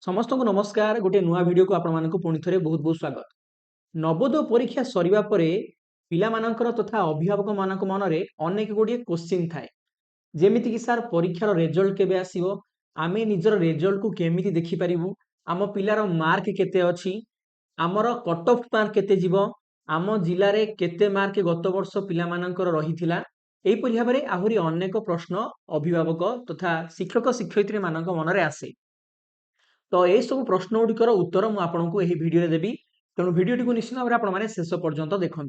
समस्त को नमस्कार गोटे नुआ वीडियो को आपण पुणी थे बहुत बहुत स्वागत। नवोदय परीक्षा सरिबा परे पिलामानंकर तथा अभिभावक मानक मन रे अनेक गुडी क्वेश्चन थाए जेमिति कि सर परीक्षार रिजल्ट केबे आसीबो, आमे निजर रिजल्ट को केमिति देखि परिबु, आम पिलार मार्क केते अछि, आमर कट ऑफ मार्क केते जीवो, आम जिल्ला रे केते मार्क गत वर्ष पिलामानंकर रहिथिला। एई परि भाबरे आहुरी अनेक प्रश्न अभिभावक तथा शिक्षक शिक्षयित्री मानक मन रे आसे। तो ये सब प्रश्न गुड़िकर उत्तर मुझे आपको यही भिडियो देवी। तेणु भिडियोटी को निश्चित भाव में शेष पर्यंत देखूँ।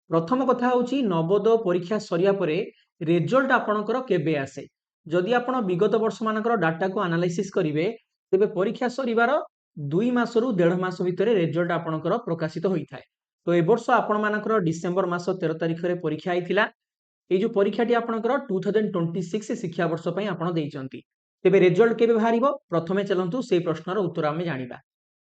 प्रथम कथा हूँ नवोदय परीक्षा सरिया परे रिजल्ट आपणकर केबे आसे। जदि आप विगत वर्ष मानकर डाटा को एनालिसिस करेंगे तेबे परीक्षा सरिबार 2 मासरू 1.5 मास भितर रिजल्ट आपणकर प्रकाशित होता है। तो ए वर्ष आपण मानकर डिसेम्बर मास 13 तारिख रे परीक्षा आइथिला। ये जो परीक्षाटी आपणकर 2026 शिक्षा वर्ष पई आपण देइचंती। तेबे रिजल्ट केबे बाहरिबो प्रथमे चलंतु से प्रश्नर उत्तर आमे जानिबा।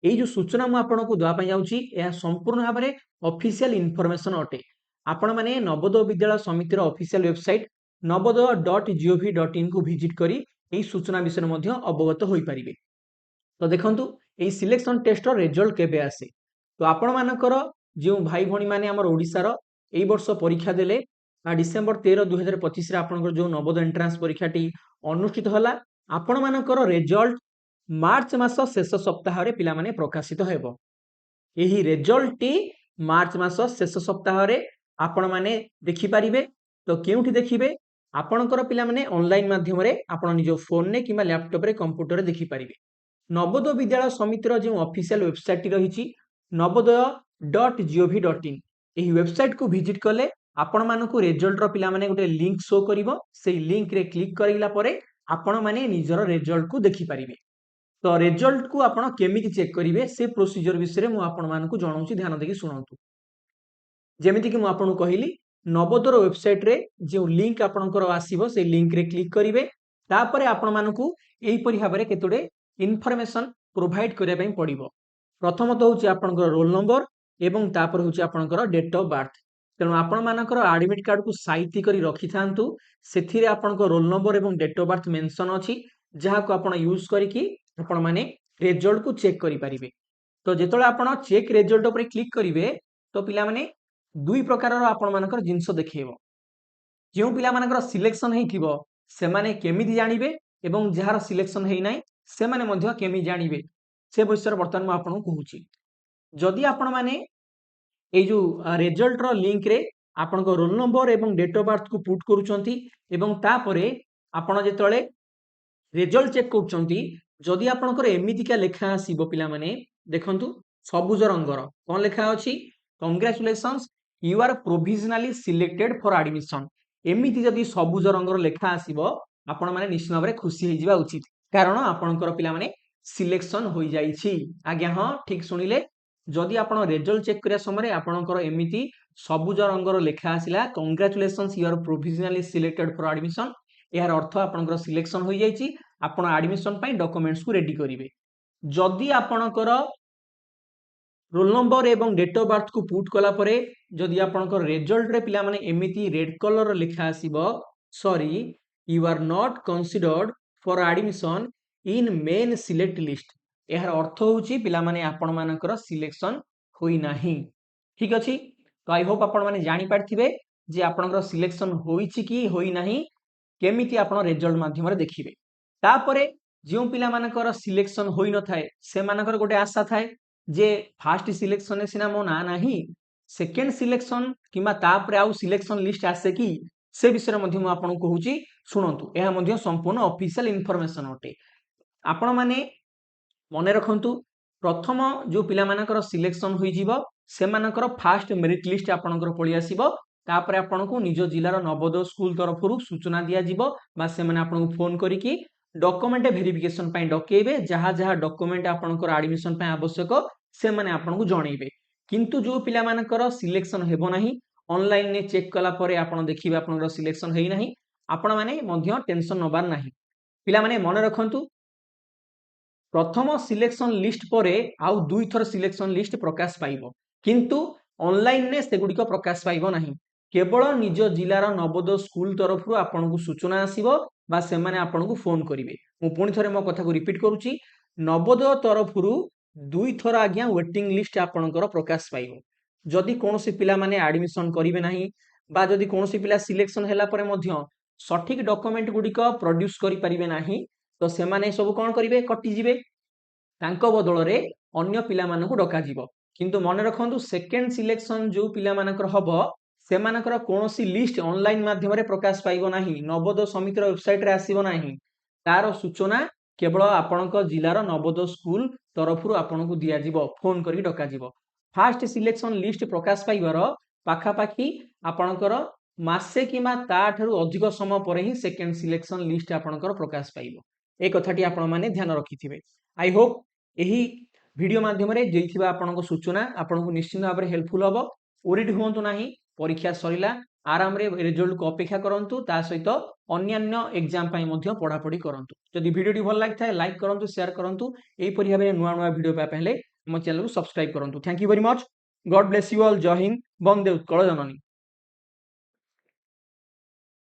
एई जो सूचना मु आपनको दवा पई जाउची एहा संपूर्ण भाबरे ऑफिशियल इन्फॉर्मेशन अटे। आपण माने Navodaya Vidyalaya समितिर official website navodaya.gov.in को विजिट करी एई सूचना विषय मध्ये अवगत होई परिबे। तो देखंतु एई सिलेक्शन टेस्टर रिजल्ट केबे आसे। तो आपण मानकर जो भाई भणी माने हमर ओडिसा रो एई वर्ष परीक्षा देले डिसेम्बर 13 2025 रे आपनकर जो नवोदय एंट्रांस परीक्षाटी अनुष्ठित होला। आपण मानकर रिजल्ट मार्च मास शेष सप्ताह रे पिला माने प्रकाशित हेबो। एही रिजल्ट टी मार्च मास शेष सप्ताह रे आपण माने देखि परिबे। तो केउठी देखिबे आपणकर पिला माने ऑनलाइन माध्यम रे आपण निजो फोन ने किबा लैपटॉप रे कंप्यूटर रे देखि परिबे। नवोदय विद्यालय समितिर जो ऑफिशियल वेबसाइट टी रहिछि navodaya.gov.in एही वेबसाइट को विजिट कले आपण मानकु रिजल्ट रो पिला माने गोटे लिंक शो करिवो। सेही लिंक रे क्लिक करिला परे आपण माने निजर रिजल्ट को देखि परिबे। तो रिजल्ट को आपण केमिति चेक करिवे से प्रोसीजर विषय रे मु आपण मानकु जणाउछि, ध्यान देकी सुनंतु। जेमिति कि मु आपन कहिली नवोदय वेबसाइट रे जो लिंक आपनकर आसीबो से लिंक रे क्लिक करिवे। तापरे आपण मानकु एई परि भाबरे केतोडे इन्फॉर्मेशन प्रोवाइड करिया पई पड़िबो। प्रथमत होछि आपनकर रोल नंबर एवं तापर होछि आपनकर डेट ऑफ बर्थ। तेणु आपण मानकर एडमिट कार्ड को साइती करी रखि थांतु। सेथिरे आपनकर रोल नंबर एवं डेट ऑफ बर्थ मेंशन अछि, जहा को आपण यूज करिकि आपण माने रिजल्ट को चेक करि परिबे। तो जेतोळे आपण चेक रिजल्ट ऊपर क्लिक करिवे तो पिला माने दुई प्रकारर आपण मानकर जिंस देखैबो। जो पिला मानकर सिलेक्शन हेइथिबो से माने केमिति जानिबे एवं जहार सिलेक्शन हेइ नै से माने मध्य केमिति जानिबे से विषय वर्तमान मु आपन कहूची। जदि आपण माने ए जो रिजल्ट रो लिंक रे आपण को रोल नंबर एवं डेट ऑफ बर्थ को पुट करूचंती एवं तापरे आपण जेतळे रिजल्ट चेक करूचंती जदि आपणकर एमितिका लेखा आसीबो पिला माने देखंतु सबुज रंगर कोन लेखा अछि congratulations you are provisionally selected for admission. एमिति जदि सबुज रंगर लेखा आसीबो आपण माने निश्चित भाबरे खुशी होई जिबा उचित, कारण आपणकर पिला माने सिलेक्शन होई जाईछि। आज्ञा हां ठीक सुनिले, जदि आपण रिजल्ट चेक करिया समय आपणकर एमिति सबुज रंगर लेखा आसिला congratulations you are provisionally selected for admission, यार अर्थ आपणकर सिलेक्शन होई जाईछि। आपण एडमिशन पई डॉक्यूमेंट्स को रेडी करिवे। जदि आपणकर रोल नंबर एवं डेट ऑफ बर्थ को पुट कला परे जदि आपणकर रिजल्ट रे पिला माने एमिति रेड कलर लिखा आसीबो sorry you are not considered for admission in main select list, यार अर्थ होउची पिला माने आपण मानकर सिलेक्शन होई नाही। ठीक अछि। तो आई होप आपण माने जानि पारथिबे जे आपणकर सिलेक्शन होईची कि होई नाही केमिति आपण रिजल्ट माध्यम रे देखिबे। तापरे जो पिला मानकर सिलेक्शन होई न थाए से मानकर गोटे आशा थाए जे फर्स्ट सिलेक्शन सिना मो ना नाही सेकंड सिलेक्शन किबा तापरे आउ सिलेक्शन लिस्ट आसे कि से विषय मध्ये मु आपन कहूची सुनंतु। एहा मध्ये संपूर्ण ऑफिशियल इन्फॉर्मेशन अटे। आपण माने मने रखंतु प्रथम जो पिला मानकर सिलेक्शन होई जिवो से मानकर फर्स्ट मेरिट लिस्ट आपनकर पळि आसीबो। तापरे आपनको निज जिल्लार नवोदय स्कूल तरफरु सूचना दिया जिवो बा से माने आपनको फोन करिकि डॉक्यूमेंट वेरिफिकेशन पई डकेइबे। जहा जहा डॉक्यूमेंट आपनकर एडमिशन पई आवश्यक से माने आपनको जणैबे। किंतु जो पिला मानकर सिलेक्शन हेबो नाही ऑनलाइन ने चेक कला परे आपण देखिबे आपनकर सिलेक्शन हेइ नाही, आपण माने मध्य टेंशन नबार नाही। पिला माने मने रखंतु प्रथम सिलेक्शन लिस्ट परे आउ दुई थर सिलेक्शन लिस्ट प्रकाश पाइबो, किंतु ऑनलाइन ने सेगुडिक प्रकाश पाइबो नाही। केवल निज जिल्लार नवोदय स्कूल तरफरु आपनको सूचना आसीबो बा से माने आपनको फोन करिवे। मु पुणी थरे मो कथा को रिपीट करूची नवोदय तरफरु 2 थर आज्ञा वेटिंग लिस्ट आपणकर प्रकाश पाइबो जदि कोनोसी पिला माने एडमिशन करिवे नाही बा जदि कोनोसी पिला सिलेक्शन हैला परे मध्य सठिक डॉक्यूमेंट गुडिक प्रोड्यूस करि परिबे नाही तो सेमाने सब कोन करिवे कटि जिवे तांको बदଳରେ अन्य पिलाମାନଙ୍କୁ ଡକାଯିବ କିନ୍ତୁ ମନେ ରଖନ୍ତୁ ସେକେଣ୍ଡ ସିଲେକ୍ସନ ଯୋଉ ପିଲାମାନଙ୍କର ହବ ସେମାନଙ୍କର କୌଣସି ଲିଷ୍ଟ ଅନଲାଇନ ମାଧ୍ୟମରେ ପ୍ରକାଶ ପାଇବ ନାହିଁ ନବୋଦୟ ସମିତିର ୱେବସାଇଟରେ ଆସିବ ନାହିଁ ତାର ସୂଚନା କେବଳ ଆପଣଙ୍କ ଜିଲ୍ଲାର ନବୋଦୟ ସ୍କୁଲ ତରଫରୁ ଆପଣଙ୍କୁ ଦିଆଯିବ ଫୋନ କରି ଡକାଯିବ ଫାଷ୍ଟ ସିଲେକ୍ସନ ଲିଷ୍ଟ ପ୍ରକାଶ ପାଇବାର ପାଖାପାଖି ଆପଣଙ୍କର ମାସେ କିମ୍ବା ତାଠାରୁ ଅଧିକ ସମୟ ପରେ ହିଁ ସେକେଣ୍ଡ ସିଲେକ୍ସନ ଲିଷ୍ଟ ଆପଣଙ୍କର ପ୍ରକାଶ ପାଇବ ଏ କଥାଟି ଆପଣମାନେ ଧ୍ୟାନ ରଖିଥିବେ आई होप यही वीडियो माध्यम देइथिबा आपनको सूचना आपनको निश्चित भाव में हेल्पफुल हबो ओरिड हुंतु नाही परीक्षा सरिला आराम रे रिजल्ट को अपेक्षा करंतु ता सहित अन्यान्य एग्जाम पई मध्य पढ़ा पढ़ी करंतु जदि वीडियोटी भल लागिथाय लाइक करंतु शेयर करंतु एही परि भाबे नुवा नुवा वीडियो पा पहले हम चैनल को सब्सक्राइब करंतु thank you very much God bless you all जय हिंद वंदे उत्कल जननी।